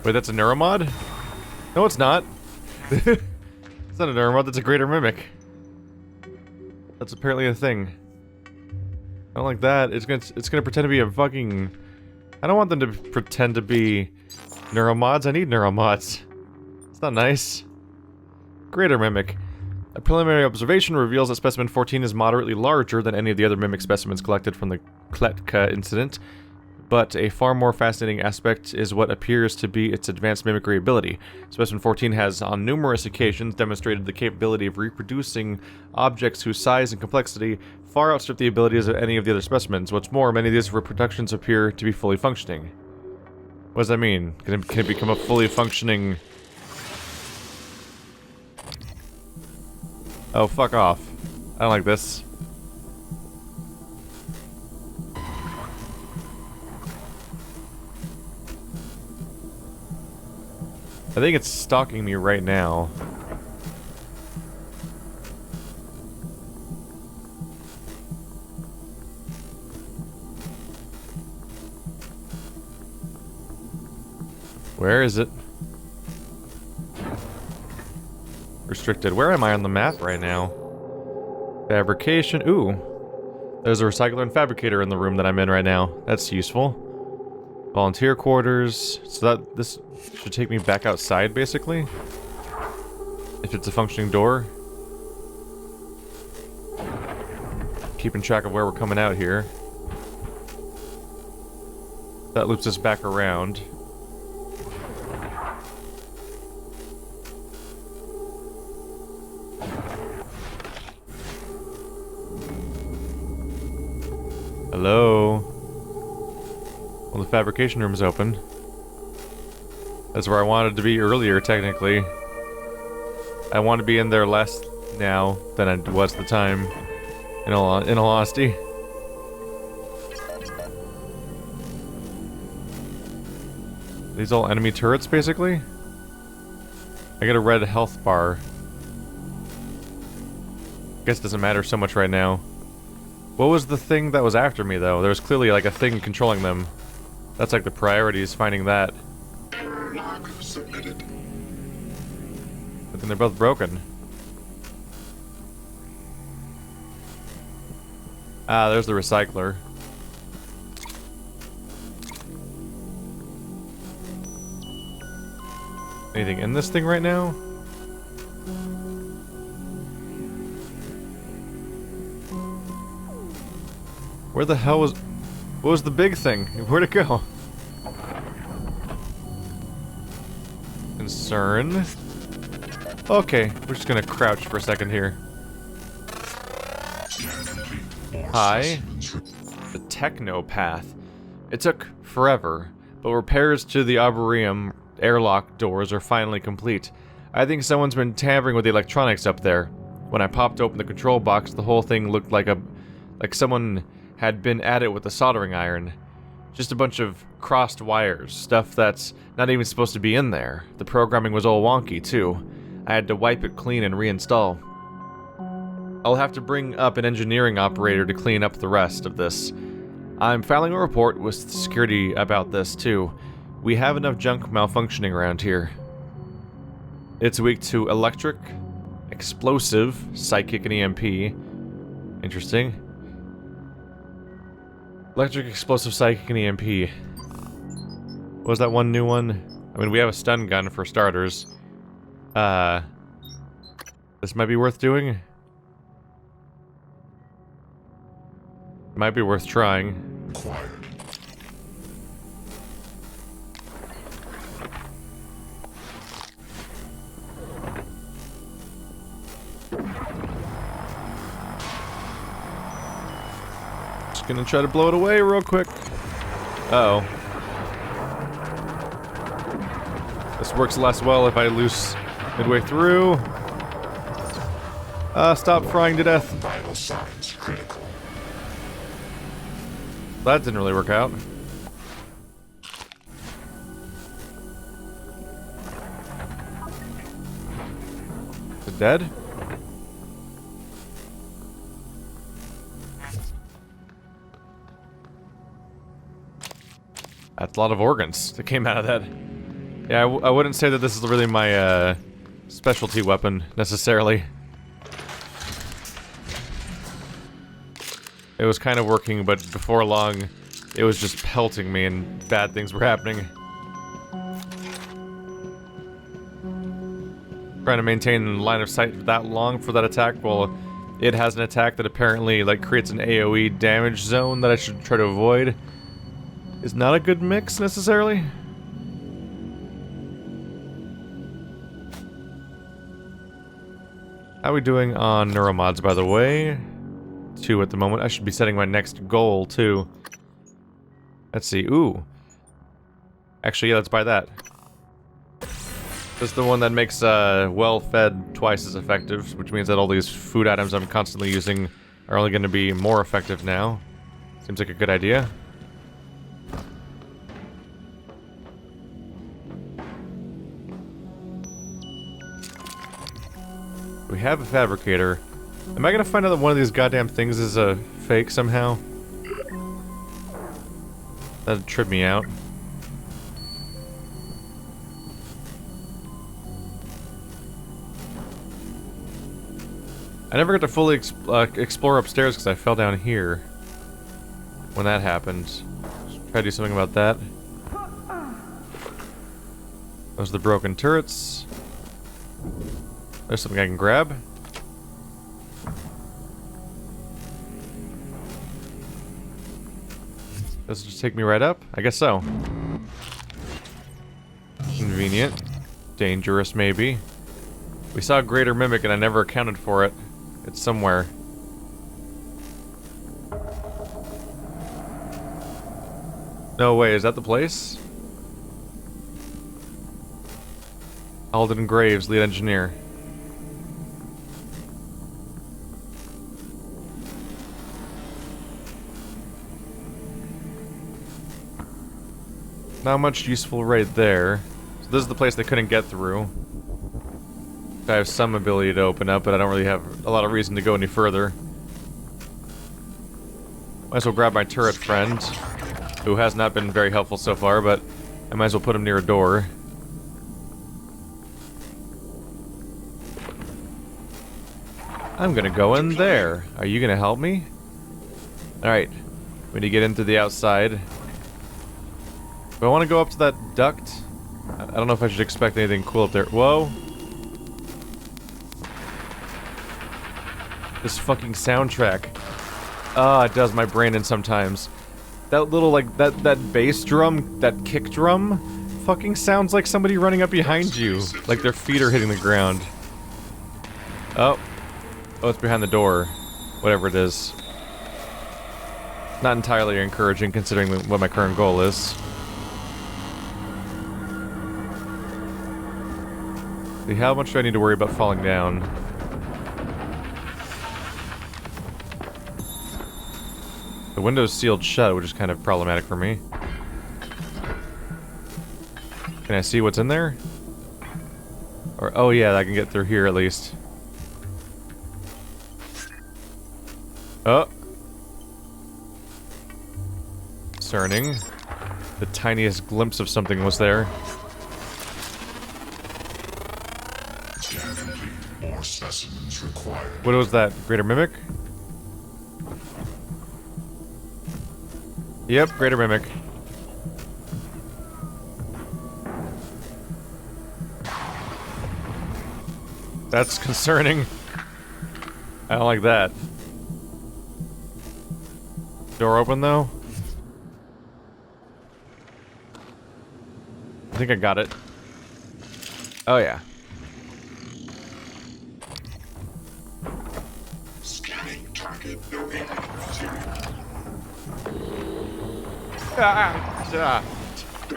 Wait, that's a neuromod? No, it's not. It's not a neuromod, that's a greater mimic. That's apparently a thing. I don't like that. It's gonna pretend to be a fucking... I don't want them to pretend to be neuromods. I need neuromods. It's not nice. Greater mimic. A preliminary observation reveals that specimen 14 is moderately larger than any of the other mimic specimens collected from the Kletka incident, but a far more fascinating aspect is what appears to be its advanced mimicry ability. Specimen 14 has, on numerous occasions, demonstrated the capability of reproducing objects whose size and complexity far outstrip the abilities of any of the other specimens. What's more, many of these reproductions appear to be fully functioning. What does that mean? Can it become a fully functioning... Oh, fuck off. I don't like this. I think it's stalking me right now. Where is it? Restricted. Where am I on the map right now? Fabrication. Ooh. There's a recycler and fabricator in the room that I'm in right now. That's useful. Volunteer quarters. So this should take me back outside, basically. If it's a functioning door. Keeping track of where we're coming out here. That loops us back around. Hello? Well, the fabrication room's open. That's where I wanted to be earlier, technically. I want to be in there less now than I was at the time, in all honesty. These all enemy turrets, basically? I get a red health bar. Guess it doesn't matter so much right now. What was the thing that was after me, though? There was clearly, like, a thing controlling them. That's, like, the priority is finding that. Lock submitted. But then they're both broken. Ah, there's the recycler. Anything in this thing right now? Where the hell was... What was the big thing? Where'd it go? Concern. Okay, we're just gonna crouch for a second here. Hi. The Technopath. It took forever, but repairs to the Arboreum airlock doors are finally complete. I think someone's been tampering with the electronics up there. When I popped open the control box, the whole thing looked like someone had been at it with a soldering iron. Just a bunch of crossed wires, stuff that's not even supposed to be in there. The programming was all wonky, too. I had to wipe it clean and reinstall. I'll have to bring up an engineering operator to clean up the rest of this. I'm filing a report with security about this, too. We have enough junk malfunctioning around here. It's weak to electric, explosive, psychic, and EMP. Interesting. Electric, explosive, psychic, and EMP. What was that one new one? I mean, we have a stun gun for starters. This might be worth doing. Might be worth trying. Acquired. Just gonna try to blow it away real quick. Uh-oh. This works less well if I loose midway through. Stop frying to death. Vital signs critical. That didn't really work out. Is it dead? That's a lot of organs that came out of that. Yeah, I wouldn't say that this is really my, specialty weapon, necessarily. It was kind of working, but before long, it was just pelting me and bad things were happening. Trying to maintain line of sight that long for that attack while it has an attack that apparently, like, creates an AoE damage zone that I should try to avoid is not a good mix, necessarily. How are we doing on neuromods, by the way? 2 at the moment. I should be setting my next goal, too. Let's see. Ooh. Actually, yeah, let's buy that. This is the one that makes, well-fed twice as effective, which means that all these food items I'm constantly using are only going to be more effective now. Seems like a good idea. We have a fabricator. Am I gonna find out that one of these goddamn things is a fake somehow? That'd trip me out. I never got to fully explore upstairs because I fell down here when that happened. Try to do something about that. Those are the broken turrets. There's something I can grab. Does it just take me right up? I guess so. Convenient. Dangerous, maybe. We saw a greater mimic and I never accounted for it. It's somewhere. No way, is that the place? Alden Graves, lead engineer. Not much useful right there. So this is the place they couldn't get through. I have some ability to open up, but I don't really have a lot of reason to go any further. Might as well grab my turret friend, who has not been very helpful so far, but I might as well put him near a door. I'm gonna go in there. Are you gonna help me? Alright. We need to get into the outside. Do I want to go up to that duct? I don't know if I should expect anything cool up there. Whoa! This fucking soundtrack. Ah, it does my brain in sometimes. That little, like, that bass drum, that kick drum, fucking sounds like somebody running up behind you. Like their feet are hitting the ground. Oh. Oh, it's behind the door. Whatever it is. Not entirely encouraging considering what my current goal is. See, how much do I need to worry about falling down? The window's sealed shut, which is kind of problematic for me. Can I see what's in there? Or, oh yeah, I can get through here at least. Oh! Concerning. The tiniest glimpse of something was there. More specimens required. What was that? Greater Mimic? Yep, Greater Mimic. That's concerning. I don't like that. Door open, though? I think I got it. Oh, yeah. Scanning target organic material.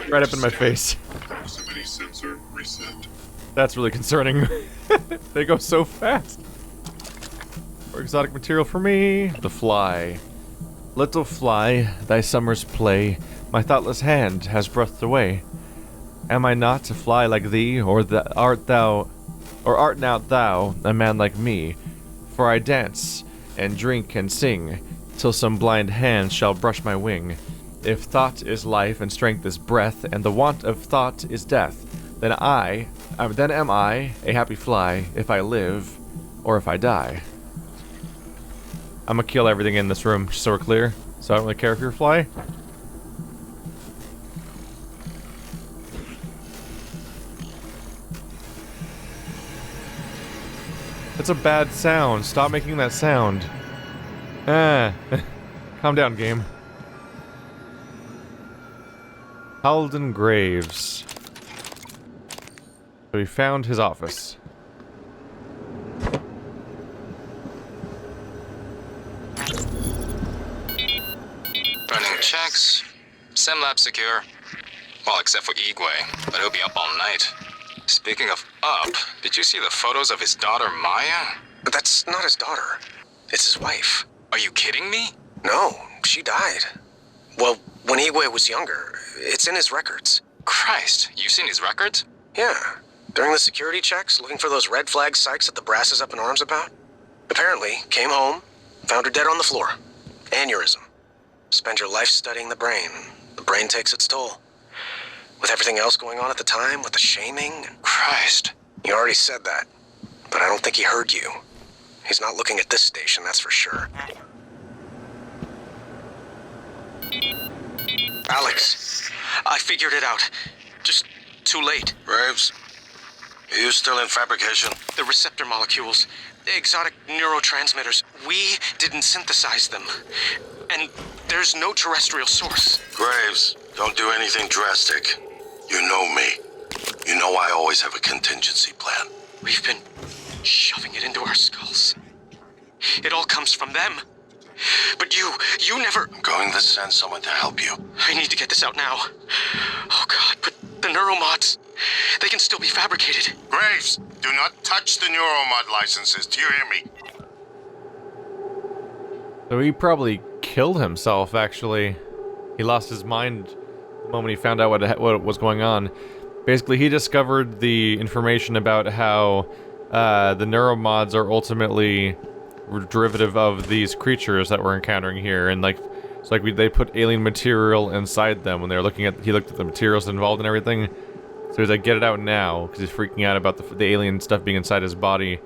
Right up in my face. Proximity sensor reset. That's really concerning. They go so fast. More exotic material for me. The fly. Little fly, thy summer's play, my thoughtless hand has breathed away. Am I not a fly like thee, or art not thou a man like me? For I dance, and drink, and sing, till some blind hand shall brush my wing. If thought is life, and strength is breath, and the want of thought is death, then am I a happy fly if I live or if I die. I'm gonna kill everything in this room, just so we're clear. So I don't really care if you're a fly. That's a bad sound. Stop making that sound. Ah. Calm down, game. Halden Graves. So we found his office. Running checks. SimLab secure. Well, except for Igwe, but he'll be up all night. Speaking of up, did you see the photos of his daughter Maya? But that's not his daughter. It's his wife. Are you kidding me? No, she died. Well, when Igwe was younger. It's in his records. Christ, you've seen his records? Yeah. During the security checks, looking for those red flag psychs that the brass is up in arms about. Apparently, came home, found her dead on the floor. Aneurysm. Spend your life studying the brain. The brain takes its toll. With everything else going on at the time, with the shaming. Christ. You already said that, but I don't think he heard you. He's not looking at this station, that's for sure. Alex, I figured it out. Just too late. Graves, are you still in fabrication? The receptor molecules, the exotic neurotransmitters, we didn't synthesize them. And there's no terrestrial source. Graves, don't do anything drastic. You know me. You know I always have a contingency plan. We've been shoving it into our skulls. It all comes from them. But you never... I'm going to send someone to help you. I need to get this out now. Oh God, but the neuromods, they can still be fabricated. Graves, do not touch the neuromod licenses. Do you hear me? So he probably killed himself, actually. He lost his mind the moment he found out what was going on. Basically, he discovered the information about how the neuromods are ultimately derivative of these creatures that we're encountering here, and like it's like they put alien material inside them when they were looking at. He looked at the materials involved and everything. So he's like, get it out now, because he's freaking out about the alien stuff being inside his body.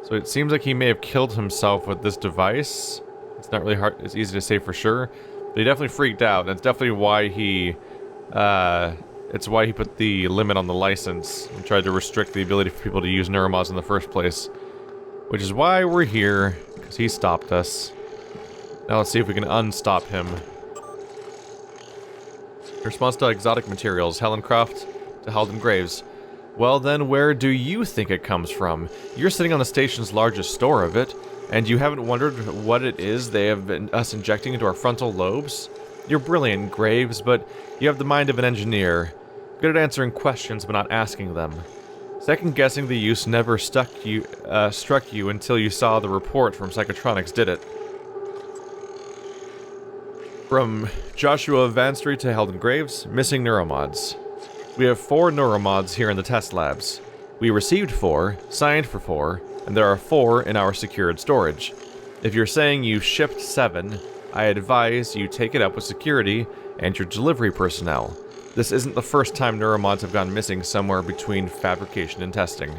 So it seems like he may have killed himself with this device. It's not really hard. It's easy to say for sure, but he definitely freaked out. That's definitely why he. It's why he put the limit on the license and tried to restrict the ability for people to use neuromods in the first place. Which is why we're here, because he stopped us. Now let's see if we can unstop him. Response to exotic materials, Helen Croft to Halden Graves. Well then, where do you think it comes from? You're sitting on the station's largest store of it, and you haven't wondered what it is they have been us injecting into our frontal lobes? You're brilliant, Graves, but you have the mind of an engineer. Good at answering questions, but not asking them. Second-guessing the use never struck you until you saw the report from Psychotronics, did it? From Joshua Vanstry to Halden Graves, missing neuromods. We have 4 neuromods here in the test labs. We received 4, signed for 4, and there are 4 in our secured storage. If you're saying you shipped 7, I advise you take it up with security and your delivery personnel. This isn't the first time neuromods have gone missing somewhere between fabrication and testing.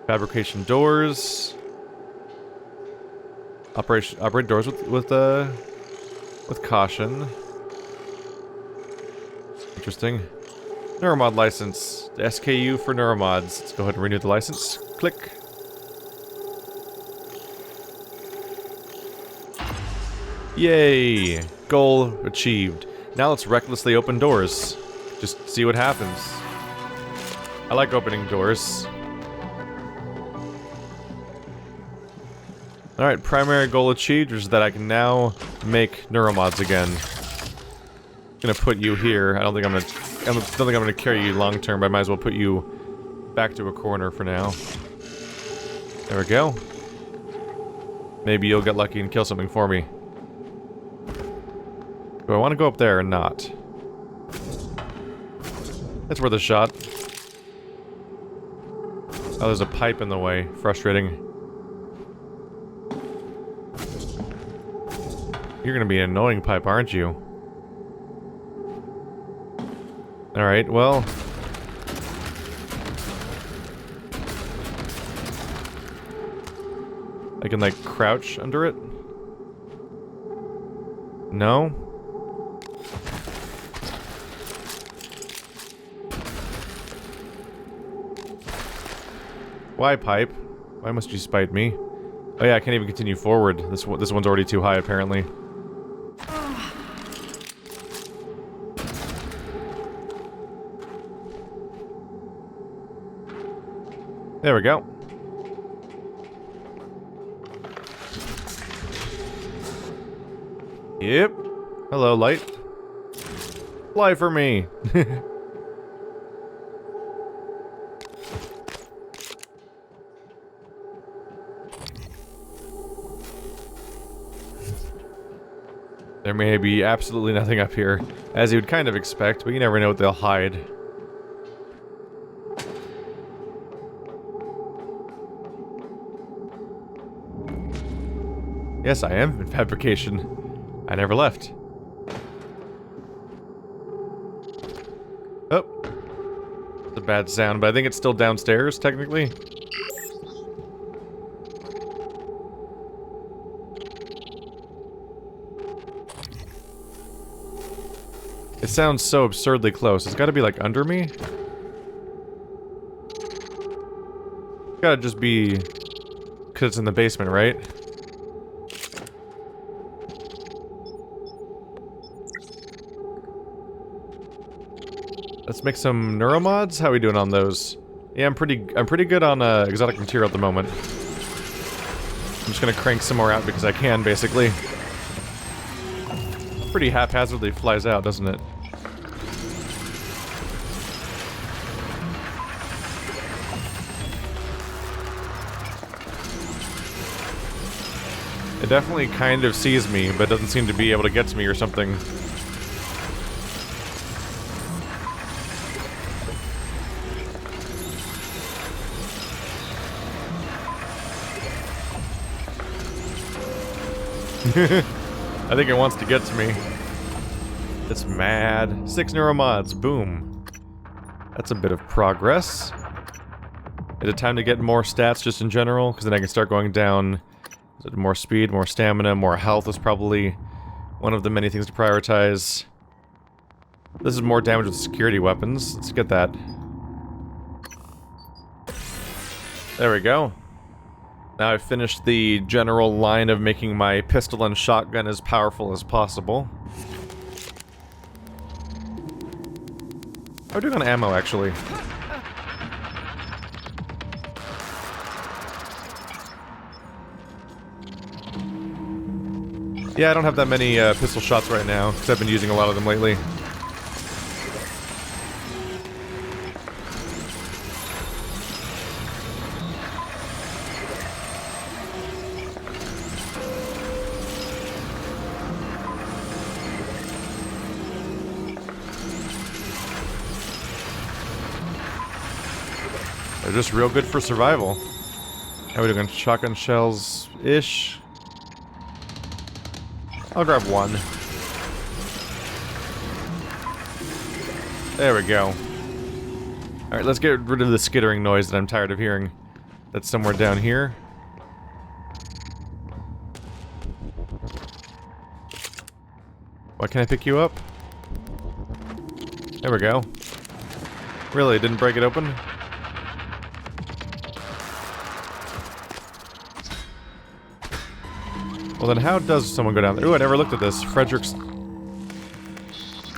Fabrication doors. Operate doors with caution. Interesting. Neuromod license. The SKU for neuromods. Let's go ahead and renew the license. Click. Yay! Goal achieved. Now let's recklessly open doors. Just see what happens. I like opening doors. Alright, primary goal achieved is that I can now make neuromods again. I'm gonna put you here. I don't think I'm gonna carry you long term, but I might as well put you back to a corner for now. There we go. Maybe you'll get lucky and kill something for me. Do I want to go up there or not? That's worth a shot. Oh, there's a pipe in the way. Frustrating. You're gonna be an annoying pipe, aren't you? Alright, well... I can, like, crouch under it? No? Why, pipe? Why must you spite me? Oh yeah, I can't even continue forward. This one's already too high, apparently. There we go. Yep. Hello, light. Fly for me. There may be absolutely nothing up here, as you would kind of expect, but you never know what they'll hide. Yes, I am in fabrication. I never left. Oh. It's a bad sound, but I think it's still downstairs, technically. It sounds so absurdly close. It's gotta be, like, under me? It's gotta just be... because it's in the basement, right? Let's make some neuromods. How are we doing on those? Yeah, I'm pretty good on exotic material at the moment. I'm just gonna crank some more out because I can, basically. Pretty haphazardly flies out, doesn't it? It definitely kind of sees me, but doesn't seem to be able to get to me or something. I think it wants to get to me. It's mad. 6 neuromods. Boom. That's a bit of progress. Is it time to get more stats just in general? Because then I can start going down. Is it more speed, more stamina, more health is probably one of the many things to prioritize. This is more damage with security weapons. Let's get that. There we go. Now I've finished the general line of making my pistol and shotgun as powerful as possible. How are we doing on ammo, actually? Yeah, I don't have that many pistol shots right now, because I've been using a lot of them lately. They're just real good for survival. How are we doing? Shotgun shells-ish? I'll grab one. There we go. Alright, let's get rid of the skittering noise that I'm tired of hearing. That's somewhere down here. Why can't I pick you up? There we go. Really, didn't break it open? Well then how does someone go down there? Ooh, I never looked at this. Frederick's...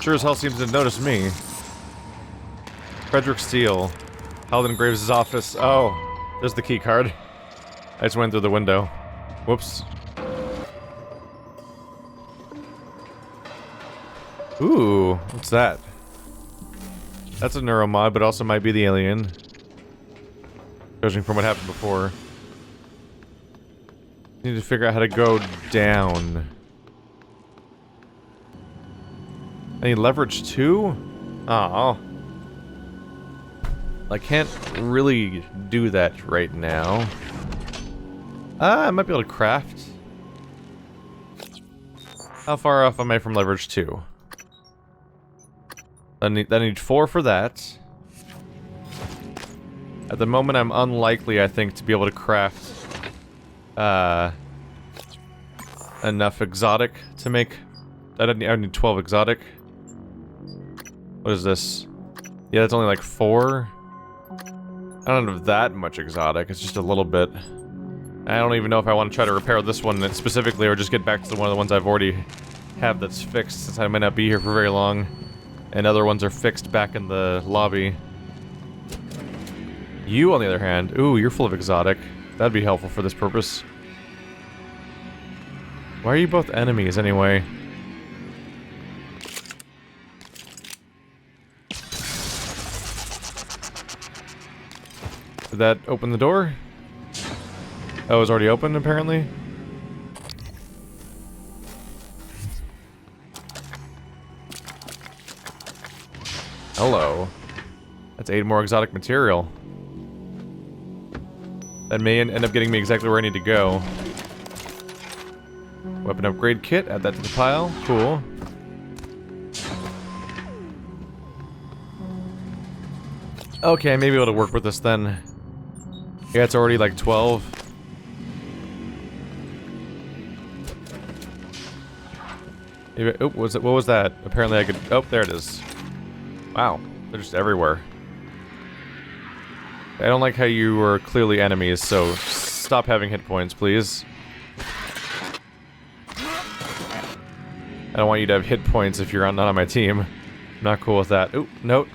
sure as hell seems to notice me. Frederick Steele. Held in Graves' office. Oh, there's the key card. I just went through the window. Whoops. Ooh, what's that? That's a neuromod, but also might be the alien. Judging from what happened before. Need to figure out how to go down. I need leverage too? Oh. I can't really do that right now. I might be able to craft. How far off am I from leverage 2? I need 4 for that. At the moment, I'm unlikely, I think, to be able to craft enough exotic to make. I need 12 exotic. What is this? Yeah, that's only like 4. I don't have that much exotic. It's just a little bit. I don't even know if I want to try to repair this one specifically, or just get back to one of the ones I've already have that's fixed, since I might not be here for very long, and other ones are fixed back in the lobby. You, on the other hand, ooh, you're full of exotic. That'd be helpful for this purpose. Why are you both enemies, anyway? Did that open the door? Oh, it was already open, apparently? Hello. That's 8 more exotic material. That may end up getting me exactly where I need to go. Weapon upgrade kit, add that to the pile. Cool. Okay, I may be able to work with this then. Yeah, it's already like 12. Maybe, oh, what was that? Apparently I could... Oh, there it is. Wow, they're just everywhere. I don't like how you are clearly enemies, so stop having hit points, please. I don't want you to have hit points if you're not on my team. I'm not cool with that. Oop, note.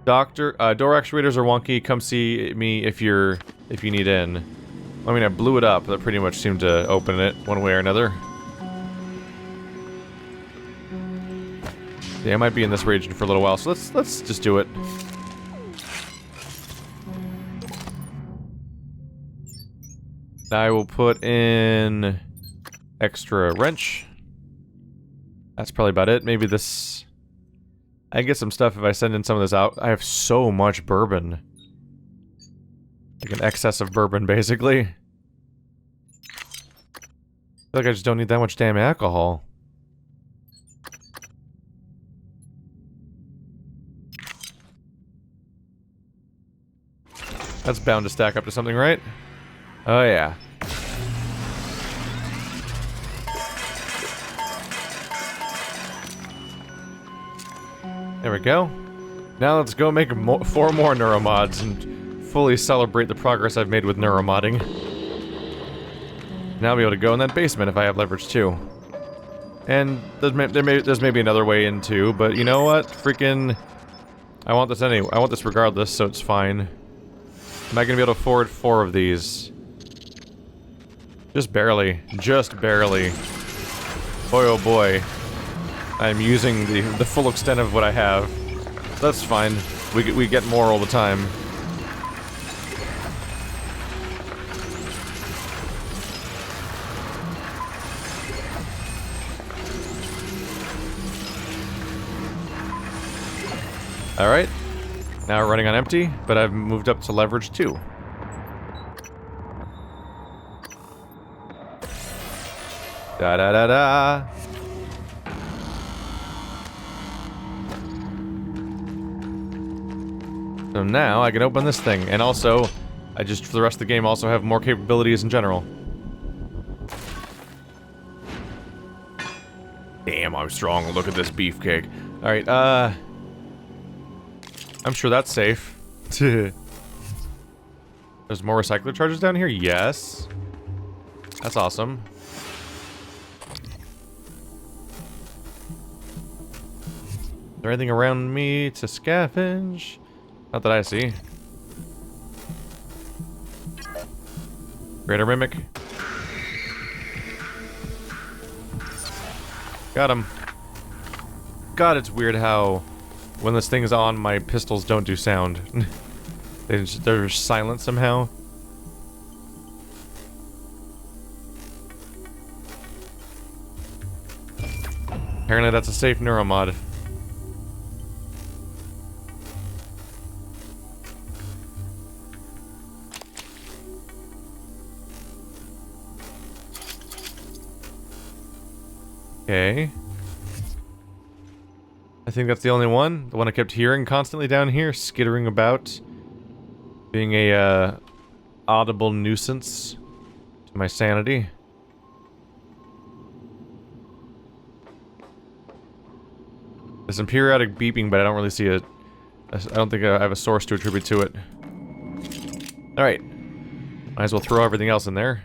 Doctor, door actuators are wonky. Come see me if you need in. I mean, I blew it up. That pretty much seemed to open it one way or another. Yeah, I might be in this region for a little while, so let's just do it. I will put in extra wrench. That's probably about it. Maybe this... I can get some stuff if I send in some of this out. I have so much bourbon. Like an excess of bourbon, basically. I feel like I just don't need that much damn alcohol. That's bound to stack up to something, right? Oh, yeah. There we go. Now let's go make 4 more neuromods and fully celebrate the progress I've made with neuromodding. Now I'll be able to go in that basement if I have leverage too. And there's maybe another way in too, but you know what? Freaking... I want this anyway. I want this regardless, so it's fine. Am I gonna be able to afford 4 of these? Just barely. Just barely. Boy oh boy. I'm using the full extent of what I have. That's fine. We get more all the time. Alright. Now we're running on empty, but I've moved up to leverage 2. Da da da da. So now I can open this thing, and also, I just for the rest of the game also have more capabilities in general. Damn, I'm strong. Look at this beefcake. Alright, I'm sure that's safe. There's more recycler charges down here? Yes. That's awesome. Is there anything around me to scavenge? Not that I see. Greater Mimic. Got him. God, it's weird how when this thing's on, my pistols don't do sound. They're silent somehow. Apparently that's a safe neuromod. Okay. I think that's the only one. The one I kept hearing constantly down here, skittering about. Being a, audible nuisance to my sanity. There's some periodic beeping, but I don't really see it. I don't think I have a source to attribute to it. Alright. Might as well throw everything else in there.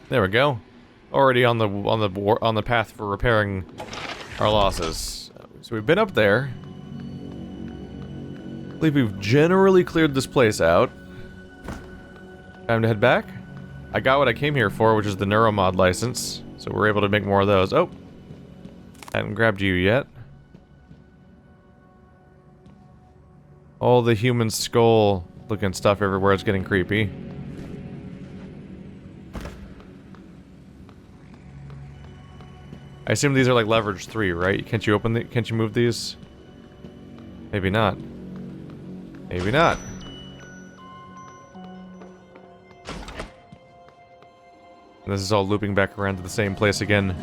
There we go. Already on the path for repairing our losses. So we've been up there. I believe we've generally cleared this place out. Time to head back. I got what I came here for, which is the neuro mod license. So we're able to make more of those. Oh! Hadn't grabbed you yet. All the human skull looking stuff everywhere is getting creepy. I assume these are like leverage 3, right? Can't you open the- can't you move these? Maybe not. Maybe not. This is all looping back around to the same place again.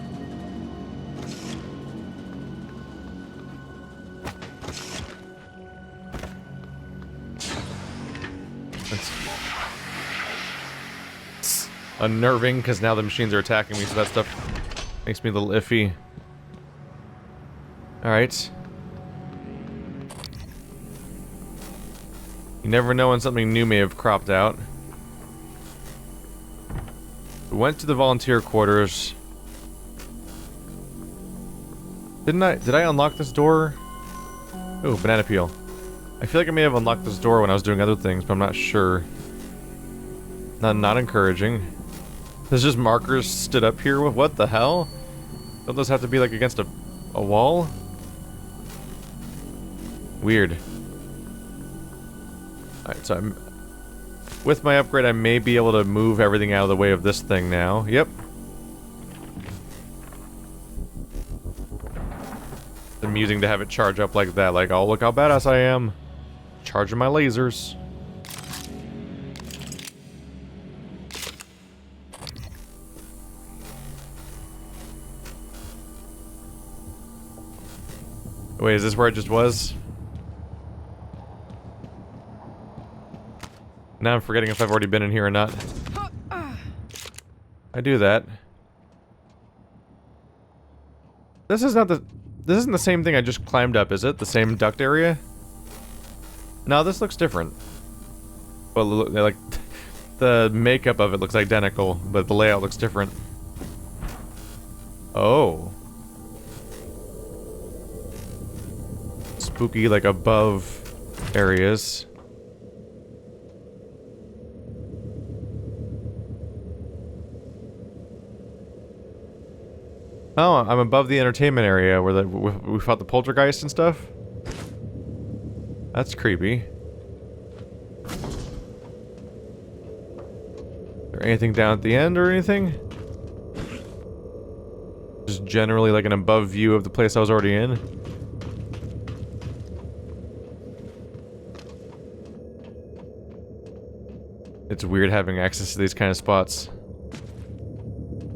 It's unnerving because now the machines are attacking me, so that stuff makes me a little iffy. Alright. You never know when something new may have cropped out. We went to the volunteer quarters. Did I unlock this door? Oh, banana peel. I feel like I may have unlocked this door when I was doing other things, but I'm not sure. Not encouraging. There's just markers stood up here. What the hell? Don't those have to be like against a wall? Weird. Alright, so with my upgrade, I may be able to move everything out of the way of this thing now. Yep. It's amusing to have it charge up like that. Like, oh, look how badass I am. Charging my lasers. Wait, is this where it just was? Now I'm forgetting if I've already been in here or not. I do that. This isn't the same thing I just climbed up, is it? The same duct area? No, this looks different. Well, like, the makeup of it looks identical, but the layout looks different. Oh. Spooky, like, above areas. Oh, I'm above the entertainment area where we fought the poltergeist and stuff. That's creepy. Is there anything down at the end or anything? Just generally like an above view of the place I was already in. It's weird having access to these kind of spots.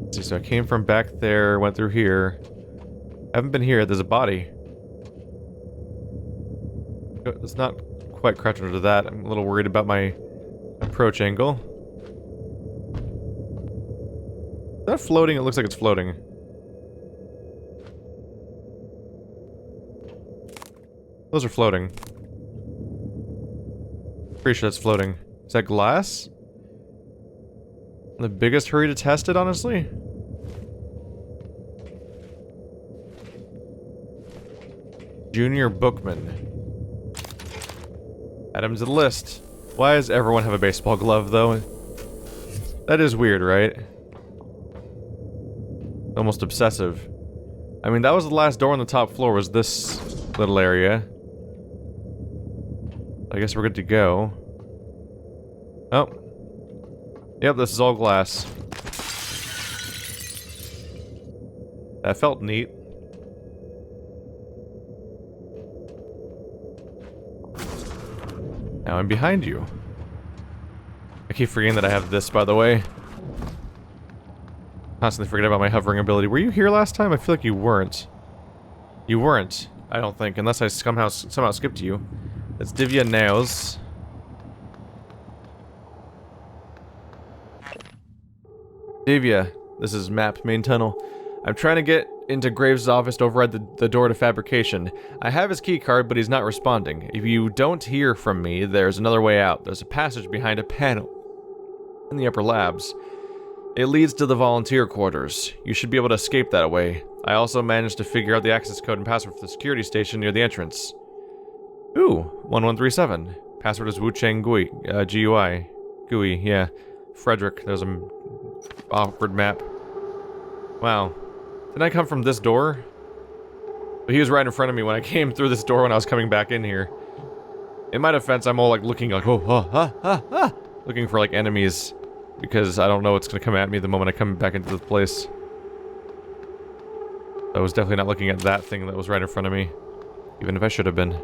Let's see, so I came from back there, went through here. Haven't been here, there's a body. It's not quite crouched under that. I'm a little worried about my approach angle. Is that floating? It looks like it's floating. Those are floating. Pretty sure that's floating. Is that glass? In the biggest hurry to test it, honestly? Junior Bookman. Add him to the list. Why does everyone have a baseball glove, though? That is weird, right? Almost obsessive. I mean, that was the last door on the top floor, was this little area. I guess we're good to go. Oh. Yep, this is all glass. That felt neat. Now I'm behind you. I keep forgetting that I have this, by the way. Constantly forget about my hovering ability. Were you here last time? I feel like you weren't. You weren't, I don't think, unless I somehow skipped you. It's Divya Nails. Divya, this is map main tunnel. I'm trying to get into Graves' office to override the door to fabrication. I have his key card, but he's not responding. If you don't hear from me, there's another way out. There's a passage behind a panel in the upper labs. It leads to the volunteer quarters. You should be able to escape that way. I also managed to figure out the access code and password for the security station near the entrance. Ooh, 1137. Password is Wu Chang Gui, G-U-I. Gui, yeah. Frederick, there's an awkward map. Wow. Didn't I come from this door? But he was right in front of me when I came through this door when I was coming back in here. In my defense, I'm all like looking like, looking for like enemies. Because I don't know what's gonna come at me the moment I come back into the place. I was definitely not looking at that thing that was right in front of me. Even if I should have been.